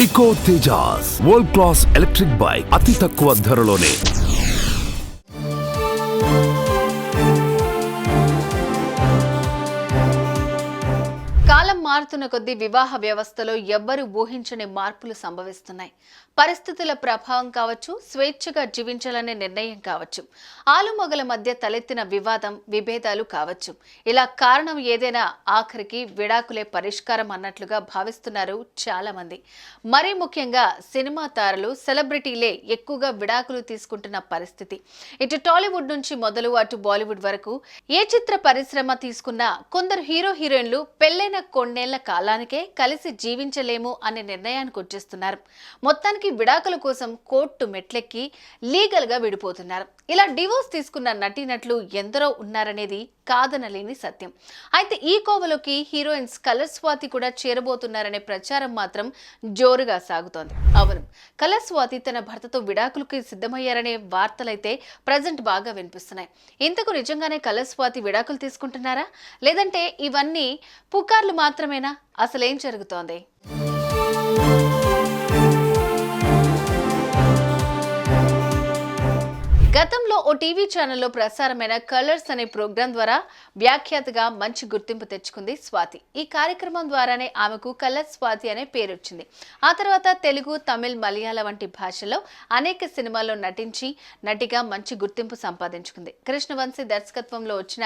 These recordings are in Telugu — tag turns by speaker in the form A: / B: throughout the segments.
A: Eco Tejas world class electric bike అతి తక్కువ ధరలోనే.
B: కాలం మారుతున్న కొద్దీ వివాహ వ్యవస్థలో ఎవ్వరూ ఊహించని మార్పులు సంభవిస్తున్నాయి. పరిస్థితుల ప్రభావం కావచ్చు, స్వేచ్ఛగా జీవించాలనే నిర్ణయం కావచ్చు, ఆలుమొగల మధ్య తలెత్తిన వివాదం, విభేదాలు కావచ్చు, ఇలా కారణం ఏదైనా ఆఖరికి విడాకులే పరిష్కారం అన్నట్లుగా భావిస్తున్నారు చాలా మంది. మరీ ముఖ్యంగా సినిమా తారలు, సెలబ్రిటీలే ఎక్కువగా విడాకులు తీసుకుంటున్న పరిస్థితి. ఇటు టాలీవుడ్ నుంచి మొదలు అటు బాలీవుడ్ వరకు ఏ చిత్ర పరిశ్రమ తీసుకున్నా కొందరు హీరో హీరోయిన్లు పెళ్లైన కొన్నేళ్ల కాలానికే కలిసి జీవించలేము అనే నిర్ణయానికి వచ్చేస్తున్నారు. మొత్తానికి విడాకుల కోసం కోర్టు మెట్లెక్కి లీగల్ గా విడిపోతున్నారు. ఇలా డివోర్స్ తీసుకున్న నటీనటులు ఎందరో ఉన్నారనేది కాదనలేని సత్యం. అయితే ఈ కోవలోకి హీరోయిన్స్ కలర్ స్వాతి కూడా చేరబోతున్నారనే ప్రచారం మాత్రం జోరుగా సాగుతోంది. అవును, కలర్ స్వాతి తన భర్తతో విడాకులకి సిద్ధమయ్యారనే వార్తలైతే ప్రజెంట్ బాగా వినిపిస్తున్నాయి. ఇంతకు నిజంగానే కలర్ స్వాతి విడాకులు తీసుకుంటున్నారా, లేదంటే ఇవన్నీ పుకార్లు మాత్రమేనా? అసలేం జరుగుతోంది? గతంలో ఓ టీవీ ఛానల్లో ప్రసారమైన కలర్స్ అనే ప్రోగ్రాం ద్వారా వ్యాఖ్యాతగా మంచి గుర్తింపు తెచ్చుకుంది స్వాతి. ఈ కార్యక్రమం ద్వారానే ఆమెకు కలర్ స్వాతి అనే పేరు వచ్చింది. ఆ తర్వాత తెలుగు, తమిళ్, మలయాళ వంటి భాషల్లో అనేక సినిమాల్లో నటించి నటిగా మంచి గుర్తింపు సంపాదించుకుంది. కృష్ణవంశీ దర్శకత్వంలో వచ్చిన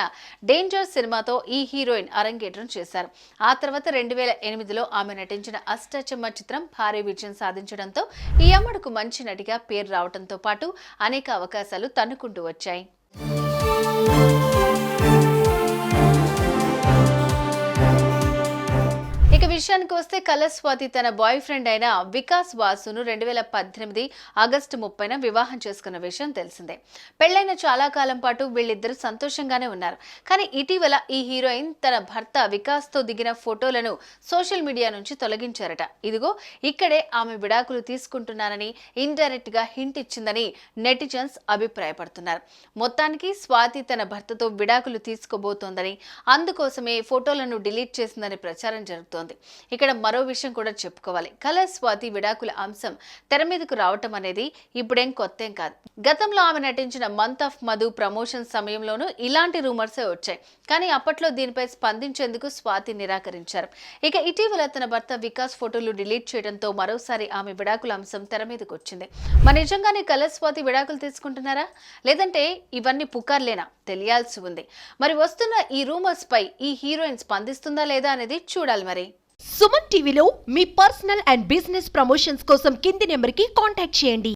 B: డేంజర్ సినిమాతో ఈ హీరోయిన్ అరంగేట్రం చేశారు. ఆ తర్వాత 2008లో ఆమె నటించిన అష్టాచెమ్మ చిత్రం భారీ విజయం సాధించడంతో ఈ అమ్మడుకు మంచి నటిగా పేరు రావడంతో పాటు అనేక అవకాశాలు తన్నుకుంటూ వచ్చాయి. ఇక విషయానికి వస్తే కలర్ స్వాతి తన బాయ్ ఫ్రెండ్ అయిన వికాస్ వాసును 2018 ఆగస్టు 30న వివాహం చేసుకున్న విషయం తెలిసిందే. పెళ్లైన చాలా కాలం పాటు వీళ్ళిద్దరూ సంతోషంగానే ఉన్నారు. కానీ ఇటీవల ఈ హీరోయిన్ తన భర్త వికాస్ తో దిగిన ఫోటోలను సోషల్ మీడియా నుంచి తొలగించారట. ఇదిగో ఇక్కడే ఆమె విడాకులు తీసుకుంటున్నానని ఇండైరెక్ట్ గా హింట్ ఇచ్చిందని నెటిజన్స్ అభిప్రాయపడుతున్నారు. మొత్తానికి స్వాతి తన భర్తతో విడాకులు తీసుకోబోతోందని, అందుకోసమే ఫోటోలను డిలీట్ చేసిందని ప్రచారం జరుగుతోంది. ఇక్కడ మరో విషయం కూడా చెప్పుకోవాలి. కలర్ స్వాతి విడాకుల అంశం తెర మీదకు రావటం అనేది ఇప్పుడేం కొత్తేం కాదు. గతంలో ఆమె నటించిన మంత్ ఆఫ్ మధు ప్రమోషన్ సమయంలోనూ ఇలాంటి రూమర్సే వచ్చాయి. కానీ అప్పట్లో దీనిపై స్పందించేందుకు స్వాతి నిరాకరించారు. ఇక ఇటీవల తన భర్త వికాస్ ఫోటోలు డిలీట్ చేయడంతో మరోసారి ఆమె విడాకుల అంశం తెర మీదకు వచ్చింది. మరి నిజంగానే కలర్ స్వాతి విడాకులు తీసుకుంటున్నారా, లేదంటే ఇవన్నీ పుకార్లేనా తెలియాల్సి ఉంది. మరి వస్తున్న ఈ రూమర్స్ పై ఈ హీరోయిన్ స్పందిస్తుందా లేదా అనేది చూడాలి. మరి
C: సుమన్ టీవీలో మీ పర్సనల్ అండ్ బిజినెస్ ప్రమోషన్స్ కోసం కింది నెంబర్కి కాంటాక్ట్ చేయండి.